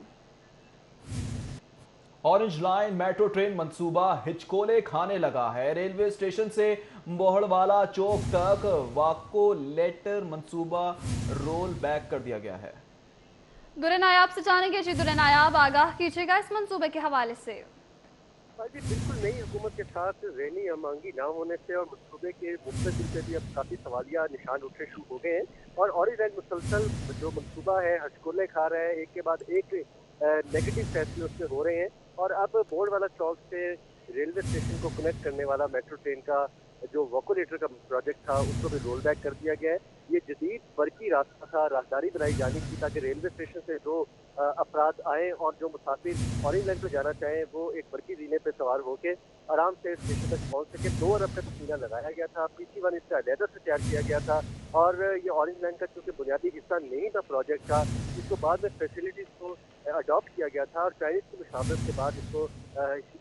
ऑरेंज लाइन मेट्रो ट्रेन मंसूबा हिचकोले खाने लगा है। रेलवे स्टेशन से बोहड़वाला चौक तक वाकोलेटर मंसूबा रोल बैक कर दिया गया है। दुरे नायाब से जानेंगे। जी दुरे नायाब, आगाह कीजिएगा इस मंसूबे के हवाले से। जी बिल्कुल, नई हुकूमत के साथ ज़हनी अमांगी ना होने से और मनसूबे के मुस्तकिल से भी अब काफ़ी सवालिया निशान उठने शुरू हो गए हैं और ऑरेंज लाइन मुसलसल जो मनसूबा है हचकोले खा रहा है। एक के बाद एक नेगेटिव फैसले उसमें हो रहे हैं और अब बोर्डवाला चौक से रेलवे स्टेशन को कनेक्ट करने वाला मेट्रो ट्रेन का जो वॉकोलेटर का प्रोजेक्ट था उसको भी रोल बैक कर दिया गया है। ये जदीद बरकी रास्ता था, राहदारी बनाई जानी थी ताकि रेलवे स्टेशन से जो अफराद आएँ और जो मुसाफिर ऑरेंज लाइन पर जाना चाहें वो एक बरकी जीने पर सवार होकर आराम से स्टेशन तक पहुँच सके। 2 अरब का तखमीना लगाया गया था, PC1 इसका अलहदा से तैयार किया गया था और ये ऑरेंज लाइन का चूँकि बुनियादी हिस्सा नहीं था प्रोजेक्ट का, इसको बाद में फैसिलिटीज़ को अडॉप्ट किया गया था और चाइनीज की मुशावरत के बाद इसको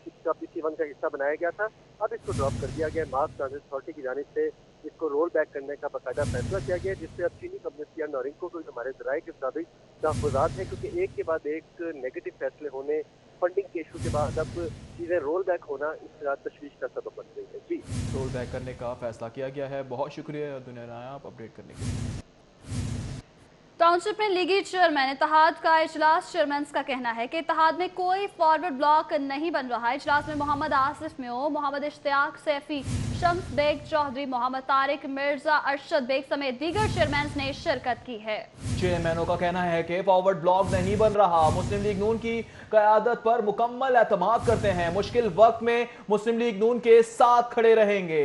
इसका PC1 का हिस्सा बनाया गया था। अब इसको ड्रॉप कर दिया गया। मास ट्रांजिट अथॉरिटी की जानिब से इसको रोल बैक करने का बाकायदा फैसला किया गया, जिससे अब चीनी कंपनी नॉरिंको को हमारे ज़राए के मुताबिक तहफ़्फ़ुज़ात हैं, क्योंकि एक के बाद एक नेगेटिव फैसले होने, फंडिंग के इशू के बाद अब चीज़ें रोल बैक होना इस तरह तशवीश का सबब बन गई है। जी रोल बैक करने का फैसला किया गया है। बहुत शुक्रिया दुनिया नायाब अपडेट करने के लिए। टाउनशिप में लीगी चेयरमैन इत्तेहाद का इजलास। चेयरमैन का कहना है कि इत्तेहाद में कोई फॉरवर्ड ब्लॉक नहीं बन रहा है। इजलास में मोहम्मद आसिफ म्यो, मोहम्मद इश्तियाक सैफी, शम्स बेग चौधरी, मोहम्मद तारिक, मिर्जा अरशद बेग समेत दीगर चेयरमैन ने शिरकत की है। चेयरमैनों का कहना है कि फॉरवर्ड ब्लॉक नहीं बन रहा। मुस्लिम लीग नून की क़यादत पर मुकम्मल एतमाद करते हैं। मुश्किल वक्त में मुस्लिम लीग नून के साथ खड़े रहेंगे।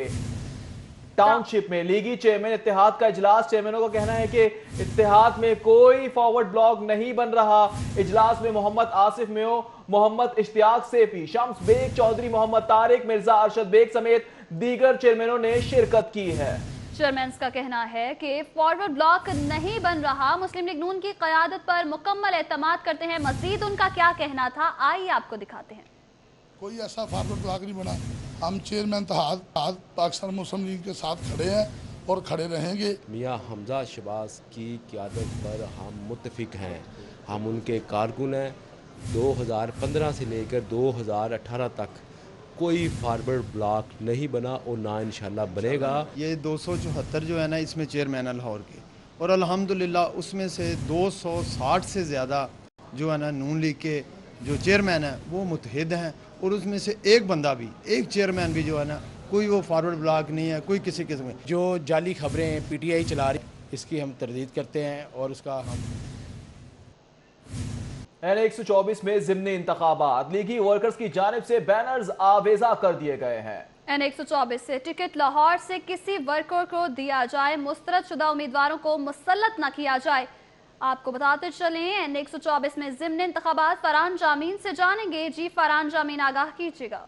टाउनशिप में लीगी चेयरमैन इत्तेहाद का इजलास। चेयरमैनों का कहना है कि इत्तेहाद में कोई फॉरवर्ड ब्लॉक नहीं बन रहा। इजलास में मोहम्मद आसिफ म्यो, मोहम्मद इश्तियाक सैफी, शम्स बेग चौधरी, मोहम्मद तारिक, मिर्जा अरशद बेग समेत दीगर चेयरमैनों ने शिरकत की है। चेयरमैन का कहना है कि फॉरवर्ड ब्लॉक नहीं बन रहा। मुस्लिम लीग नून की क़यादत पर मुकम्मल एतमाद करते हैं। मजीद उनका क्या कहना था, आइए आपको दिखाते हैं। कोई ऐसा फॉरवर्ड ब्लॉक नहीं बना। हम चेयरमैन इत्तेहाद पाकिस्तान मुस्लिम लीग के साथ खड़े हैं और खड़े रहेंगे। मियाँ हमजा शहबाज की क़यादत पर हम मुत्तफिक हैं। हम उनके कारकुन हैं। 2015 से लेकर 2018 तक कोई फारवर्ड ब्लॉक नहीं बना और ना इंशाल्लाह बनेगा। ये 274 जो है ना, इसमें चेयरमैन है लाहौर के, और अल्हम्दुलिल्लाह उसमें से 260 से ज़्यादा जो है ना नून लीग के जो चेयरमैन है वो मुतहिद हैं, और उसमें से एक बंदा भी, एक चेयरमैन भी जो है ना, कोई वो फारवर्ड ब्लॉक नहीं है, कोई किसी किस्म में। जो जाली खबरें पीटीआई चला रही, इसकी हम तरदीद करते हैं और उसका हम N124 में ज़िमनी इंतखाबात, लीगी वर्कर्स की जानिब से बैनर्स आवेजा कर दिए गए हैं। N124 से टिकट लाहौर से किसी वर्कर को दिया जाए, मुस्तरद शुदा उम्मीदवारों को मुसल्लत न किया जाए। आपको बताते चलें, N124 में ज़िमनी इंतखाबात फरहान जामीन से जानेंगे। जी फरहान जामीन, आगाह कीजिएगा।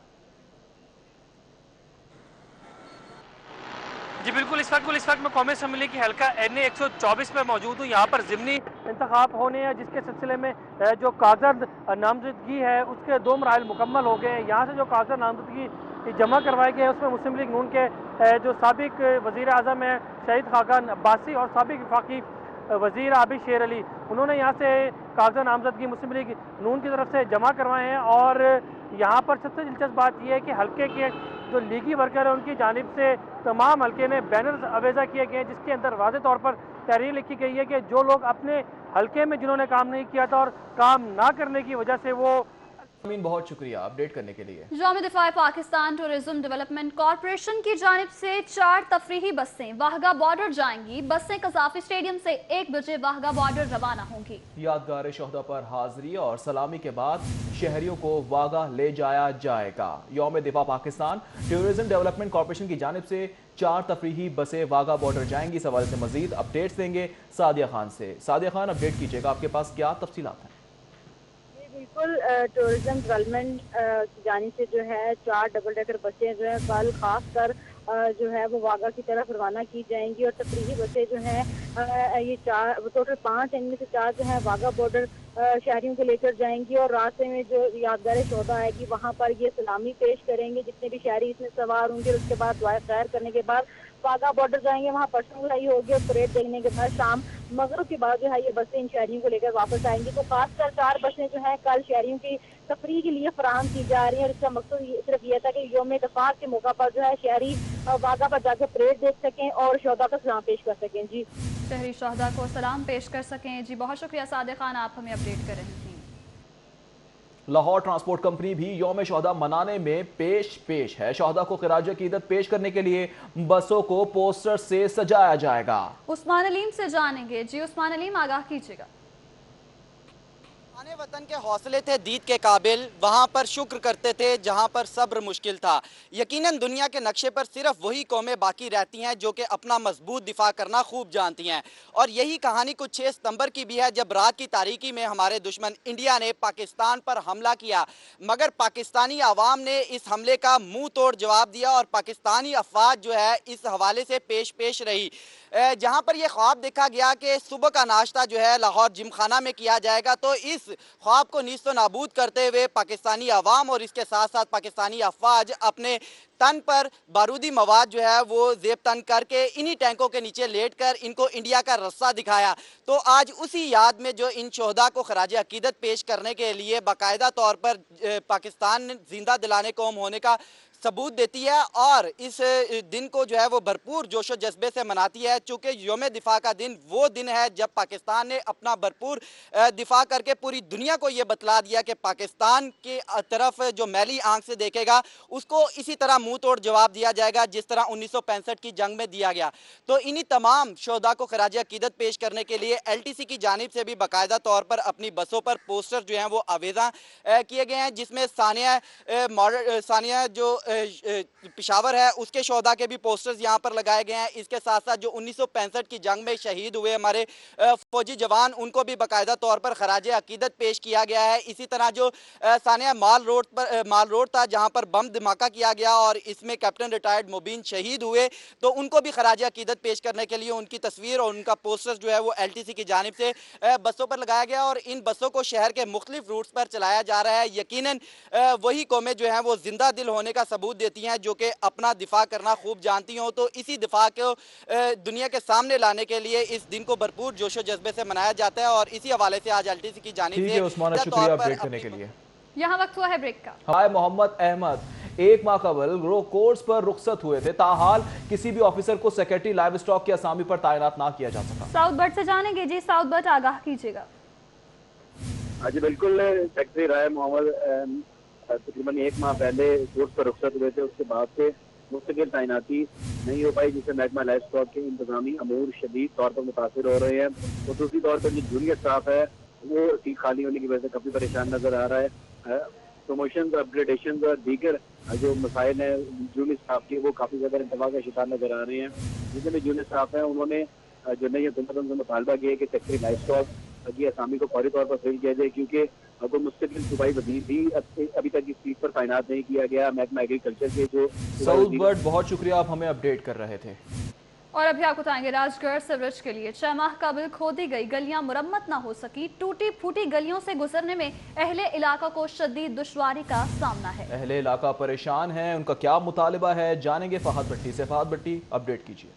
जी बिल्कुल, इस वक्त मैं कौमी असम्बली की हल्का N124 में मौजूद हूँ। यहाँ पर ज़िमनी इंतखाब होने हैं, जिसके सिलसिले में जो कागज़ नामजदगी है उसके 2 मराहल मुकम्मल हो गए हैं। यहाँ से जो कागज़ नामजदगी जमा करवाए गए हैं उसमें मुस्लिम लीग नून के जो साबिक वज़ीर आज़म हैं शहीद खाकान अब्बासी और साबिक वफाकी वज़ीर आबिद शेर अली, उन्होंने यहाँ से कागज़ नामजदगी मुस्लिम लीग नून की तरफ से जमा करवाए हैं। और यहाँ पर सबसे दिलचस्प बात यह है कि हल्के के जो लीगी वर्कर हैं उनकी जानिब से तमाम हल्के में बैनर्स अवेजा किए गए हैं, जिसके अंदर वाज़ेह तौर पर तहरीर लिखी गई है कि जो लोग अपने हल्के में जिन्होंने काम नहीं किया था और काम ना करने की वजह से वो। बहुत शुक्रिया अपडेट करने के लिए। जाम दिफा पाकिस्तान टूरिज्म डेवलपमेंट कॉरपोरेशन की जानिब से 4 तफरीही बसें वाहगा बॉर्डर जाएंगी। बसें कसाफी स्टेडियम से 1 बजे वाहगा बॉर्डर रवाना होंगी। यादगार शोहदा पर हाजिरी और सलामी के बाद शहरियों को वागा ले जाया जाएगा। यौम दिफा पाकिस्तान टूरिज्म डेवलपमेंट कॉरपोरेशन की जानिब से 4 तफरीही बसें वागा बॉर्डर जाएंगी। इस हवाले से मजीद अपडेट्स देंगे सादिया खान से। सादिया खान, अपडेट कीजिएगा, आपके पास क्या तफसीलात हैं? बिल्कुल, टूरिज्म डेवलपमेंट की जानिब से जो है 4 डबल डेकर बसें जो है कल खास कर जो है वो वागा की तरफ रवाना की जाएंगी। और तफरीही बसें जो हैं ये 4 टोटल 5, इनमें से 4 जो है वागा बॉर्डर शहरियों को लेकर जाएंगी। और रास्ते में जो यादगार शोहदा आएगी वहाँ पर ये सलामी पेश करेंगे जितने भी शहरी इसमें सवार होंगे। उसके बाद दुआ खैर करने के बाद वागा बॉर्डर जाएंगे, वहाँ पर्सनल लड़ाई होगी और परेड देखने के बाद शाम मगरिब के बाद जो है ये बसें इन शहरियों को लेकर वापस आएंगी। तो खासकर 4 बसें जो है कल शहरियों की तफरीह के लिए फराहम की जा रही है। और इसका मकसद सिर्फ ये था कि यौम इत्तेफाक के मौका पर जो है शहरी वागा पर जाकर परेड देख सकें और शोहदा को सलाम पेश कर सकें। जी, शहरी शोहदा को सलाम पेश कर सकें। जी, बहुत शुक्रिया सादिया खान, आप हमें अपडेट कर रही थी। लाहौर ट्रांसपोर्ट कंपनी भी यौम शोहदा मनाने में पेश है। शोहदा को खिराज अकीदत पेश करने के लिए बसों को पोस्टर से सजाया जाएगा। उस्मान अलीम से जानेंगे। जी उस्मान अलीम, आगाह कीजिएगा। अपने वतन के हौसले थे दीद के काबिल, वहाँ पर शुक्र करते थे जहाँ पर सब्र मुश्किल था। यकीनन दुनिया के नक्शे पर सिर्फ वही कौमें बाकी रहती हैं जो कि अपना मजबूत दिफा करना खूब जानती हैं। और यही कहानी कुछ 6 सितंबर की भी है, जब रात की तारीकी में हमारे दुश्मन इंडिया ने पाकिस्तान पर हमला किया, मगर पाकिस्तानी आवाम ने इस हमले का मुंह तोड़ जवाब दिया और पाकिस्तानी अफवाज जो है इस हवाले से पेश रही, जहाँ पर यह ख्वाब देखा गया कि सुबह का नाश्ता जो है लाहौर जिमखाना में किया जाएगा। तो इस ख्वाब को नीस्तो नाबूद करते हुए पाकिस्तानी अवाम और इसके साथ साथ पाकिस्तानी अफवाज अपने तन पर बारूदी मवाद जो है वो जेब तन करके इन्हीं टैंकों के नीचे लेटकर इनको इंडिया का रस्सा दिखाया। तो आज उसी याद में जो इन शोहदा को खराज अकीदत पेश करने के लिए बाकायदा तौर पर पाकिस्तान जिंदा दिलाने कौम होने का सबूत देती है और इस दिन को जो है वो भरपूर जोश व जज्बे से मनाती है। चूँकि यौम दिफा का दिन वो दिन है जब पाकिस्तान ने अपना भरपूर दिफा करके पूरी दुनिया को ये बतला दिया कि पाकिस्तान की तरफ जो मैली आंख से देखेगा उसको इसी तरह मुंह तोड़ जवाब दिया जाएगा जिस तरह 1965 की जंग में दिया गया। तो इन्हीं तमाम शोहदा को खराज अकीदत पेश करने के लिए LTC की जानिब से भी बाकायदा तौर पर अपनी बसों पर पोस्टर जो हैं वो आवेजा किए गए हैं, जिसमें सानिया जो पिशावर है उसके शोहदा के भी पोस्टर्स यहाँ पर लगाए गए हैं। इसके साथ साथ जो 1965 की जंग में शहीद हुए हमारे फौजी जवान उनको भी बाकायदा तौर पर खराज अकीदत पेश किया गया है। इसी तरह जो सानिया माल रोड था जहाँ पर बम धमाका किया गया और इसमें कैप्टन रिटायर्ड मुबीन शहीद हुए, तो उनको भी खराज अकीदत पेश करने के लिए उनकी तस्वीर और उनका पोस्टर्स जो है वो LTC की जानिब से बसों पर लगाया गया और इन बसों को शहर के मुख्तलिफ रूट्स पर चलाया जा रहा है। यकीनन वही कौमें जो हैं वो जिंदा दिल होने का सबूत देती हैं जो कि अपना दिफा करना खूब जानती हों। तो इसी दिफा को दुनिया के सामने लाने के लिए इस दिन को भरपूर जोशो जज्बे से मनाया जाता है और इसी हवाले से आज LTC की जानिब से उस्मान, शुक्रिया अपडेट करने के लिए। यहाँ वक्त हुआ है ब्रेक का। हाय मोहम्मद अहमद, 1 माह कबल कोर्स पर रुखसत हुए थे। ताहाल किसी भी ऑफिसर को सेक्रेटरी लाइव स्टॉक की असामी पर तैनात ना किया जा सका। साउथ बर्ड से जानेंगे जी, साउथ बर्ड आगाह कीजिएगा। जी बिल्कुल, सेक्रेटरी राय मोहम्मद तकरीबन 1 माह पहले कोर्स पर रुखसत हुए थे। उसके बाद से मुस्तकिल तैनाती नहीं हो पाई, जिससे महकमा लाइफ स्टॉक के इंतजामी अमूर शदीद तौर पर मुतासर हो रहे हैं। तो दूसरी तौर पर जो जूनियर स्टाफ है वो सीट खाली होने की वजह से काफ़ी परेशान नजर आ रहा है। प्रमोशन, अपग्रेडेशन और दीगर जो मसाइल हैं जूनियर स्टाफ के, वो काफ़ी ज़्यादा इंतवा का शिकार नजर आ रहे हैं। जितने भी जूनियर स्टाफ हैं उन्होंने जो नई हुकूमत उनसे मुतालबा किया है कि सेक्रेटरी लाइफ स्टॉक की असामी को फौरी तौर पर फिल किया जाए, क्योंकि कोई मुस्तकिल सूबाई वजीर भी अभी तक इस सीट पर तैनात नहीं किया गया। महकमा एग्रीकल्चर के जो साउथ बर्ड, बहुत शुक्रिया, आप हमें अपडेट कर रहे थे। और अभी आपको बताएंगे, राजगढ़ सीवरेज के लिए 6 माह कबल खोदी गई गलियां मुरम्मत ना हो सकी। टूटी फूटी गलियों से गुजरने में अहले इलाका को शदीद दुश्वारी का सामना है। अहले इलाका परेशान है, उनका क्या मुतालिबा है, जानेंगे फहद भट्टी से। फहद भट्टी, अपडेट कीजिए।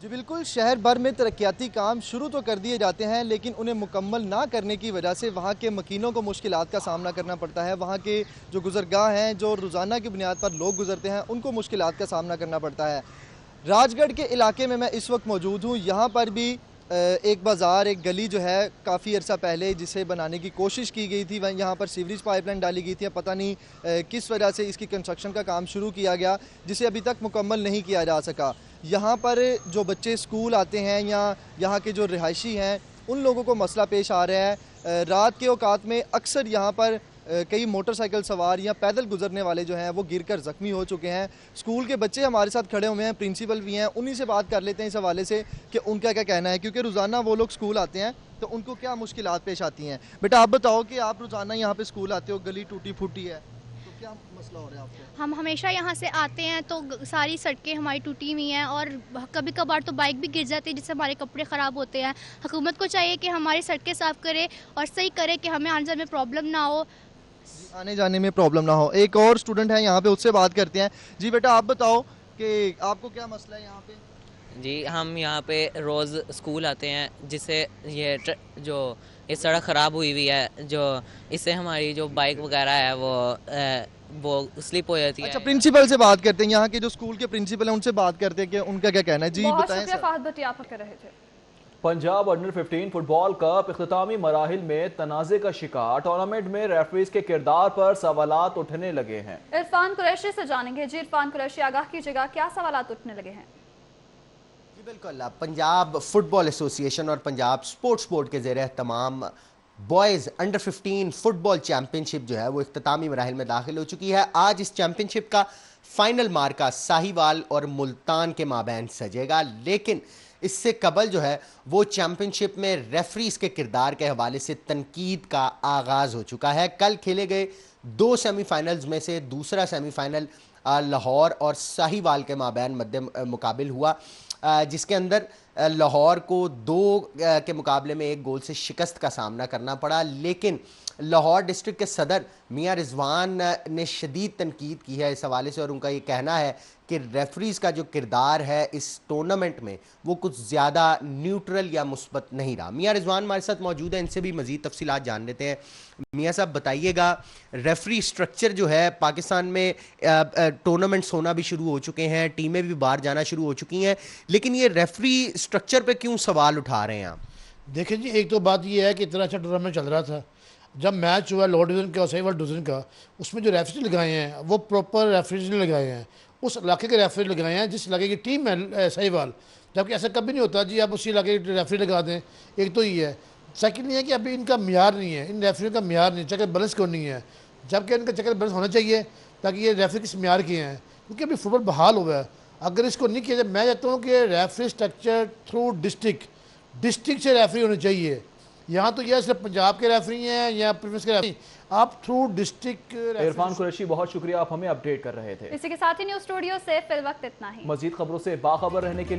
जी बिल्कुल, शहर भर में तरक्याती काम शुरू तो कर दिए जाते हैं, लेकिन उन्हें मुकम्मल ना करने की वजह से वहाँ के मकीनों को मुश्किलात का सामना करना पड़ता है। वहाँ के जो गुजरगाह हैं, जो रोज़ाना की बुनियाद पर लोग गुजरते हैं, उनको मुश्किलात का सामना करना पड़ता है। राजगढ़ के इलाके में मैं इस वक्त मौजूद हूँ। यहाँ पर भी एक बाज़ार, एक गली जो है काफ़ी अर्सा पहले जिसे बनाने की कोशिश की गई थी, वह यहाँ पर सीवरेज पाइपलाइन डाली गई थी। पता नहीं किस वजह से इसकी कंस्ट्रक्शन का काम शुरू किया गया, जिसे अभी तक मुकम्मल नहीं किया जा सका। यहाँ पर जो बच्चे स्कूल आते हैं या यहाँ के जो रिहायशी हैं, उन लोगों को मसला पेश आ रहा है। रात के औकात में अक्सर यहाँ पर कई मोटरसाइकिल सवार या पैदल गुजरने वाले जो हैं वो गिरकर ज़ख्मी हो चुके हैं। स्कूल के बच्चे हमारे साथ खड़े हुए हैं, प्रिंसिपल भी हैं, उन्हीं से बात कर लेते हैं इस हवाले से कि उनका क्या कहना है, क्योंकि रोज़ाना वो लोग स्कूल आते हैं तो उनको क्या मुश्किलात पेश आती हैं। बेटा आप बताओ कि आप रोज़ाना यहाँ पे स्कूल आते हो, गली टूटी फूटी है, तो क्या मसला हो रहा है आपको? हम हमेशा यहाँ से आते हैं तो सारी सड़कें हमारी टूटी हुई हैं और कभी कभार तो बाइक भी गिर जाती है, जिससे हमारे कपड़े ख़राब होते हैं। हुकूमत को चाहिए कि हमारी सड़कें साफ़ करे और सही करे कि हमें आने जाने में प्रॉब्लम ना हो, आने जाने में प्रॉब्लम ना हो। एक और स्टूडेंट है यहाँ पे, उससे बात करते हैं। जी बेटा आप बताओ कि आपको क्या मसला है यहाँ पे? जी हम यहाँ पे रोज़ स्कूल आते हैं, जिससे ये जो ये सड़क ख़राब हुई हुई है, जो इससे हमारी जो बाइक वगैरह है वो स्लिप हो जाती है। अच्छा, प्रिंसिपल से बात करते हैं, यहाँ के जो स्कूल के प्रिंसिपल हैं उनसे बात करते हैं कि उनका क्या कहना है। जी बताएं सर। फहद भट्टी आप कर रहे थे। पंजाब अंडर 15 फुटबॉल कप इख्तितामी मराहिल में तनाज़े का शिकार। टूर्नामेंट में रेफरीज के किरदार पर सवालात उठने लगे हैं। इरफान कुरैशी से जानेंगे। जी इरफान कुरैशी, आगाह कीजिएगा, क्या सवालात उठने लगे हैं? जी बिल्कुल, पंजाब फुटबॉल एसोसिएशन और पंजाब स्पोर्ट्स बोर्ड के ज़ेरे तमाम बॉयज़ अंडर 15 फुटबॉल चैम्पियनशिप जो है वो इख्तितामी मराहिल में दाखिल हो चुकी है। आज इस चैम्पियनशिप का फाइनल मार्का साहिवाल और मुल्तान के माबैन सजेगा, लेकिन इससे कबल जो है वो चैम्पियनशिप में रेफरीज के किरदार के हवाले से तनकीद का आगाज़ हो चुका है। कल खेले गए 2 सेमीफाइनल्स में से दूसरा सेमीफाइनल लाहौर और साहिवाल के माबैन मध्य मुकाबिल हुआ, जिसके अंदर लाहौर को 2 के मुकाबले में 1 गोल से शिकस्त का सामना करना पड़ा। लेकिन लाहौर डिस्ट्रिक्ट के सदर मियां रिजवान ने शदीद तनकीद की है इस हवाले से, और उनका ये कहना है कि रेफरीज का जो किरदार है इस टूर्नामेंट में वो कुछ ज़्यादा न्यूट्रल या मुस्बत नहीं रहा। मियां रिजवान हमारे साथ मौजूद है, इनसे भी मज़ीद तफसीलात जान लेते हैं। मियां साहब बताइएगा, रेफरी स्ट्रक्चर जो है पाकिस्तान में टूर्नामेंट्स होना भी शुरू हो चुके हैं, टीमें भी बाहर जाना शुरू हो चुकी हैं, लेकिन ये रेफरी स्ट्रक्चर पे क्यों सवाल उठा रहे हैं आप? देखिए जी, एक तो बात ये है कि इतना अच्छा टूर्नामेंट चल रहा था, जब मैच हुआ लोअर डिवीज़न का और साहिवाल डिवीज़न का, उसमें जो रेफरीज लगाए हैं वो प्रॉपर रेफरीज ने लगाए हैं, उस इलाके के रेफरी लगाए हैं जिस इलाके की टीम है साहिवाल। जबकि ऐसा कभी नहीं होता जी आप उसी इलाके के रेफरी लगा दें। एक तो ये है, सेकंड ये है कि अभी इनका म्यार नहीं है, इन रेफरियों का म्यार नहीं, चेक बैलेंस क्यों नहीं है, जबकि इनका चेक बैलेंस होना चाहिए ताकि ये रेफरी किस म्यार के हैं, क्योंकि अभी फुटबॉल बहाल हुआ है। अगर इसको नहीं किया जाए, मैं चाहता हूँ कि रेफरी स्ट्रक्चर थ्रू डिस्ट्रिक्ट से रेफरी होने चाहिए। यहाँ तो यह सिर्फ पंजाब के रेफरी हैं या प्रीवियस के रेफरी, आप थ्रू डिस्ट्रिक्ट। इरफान कुरैशी, बहुत शुक्रिया, आप हमें अपडेट कर रहे थे। इसी के साथ ही न्यूज़ स्टूडियो से फिल वक्त इतना ही। मजीद खबरों से बाखबर रहने के लिए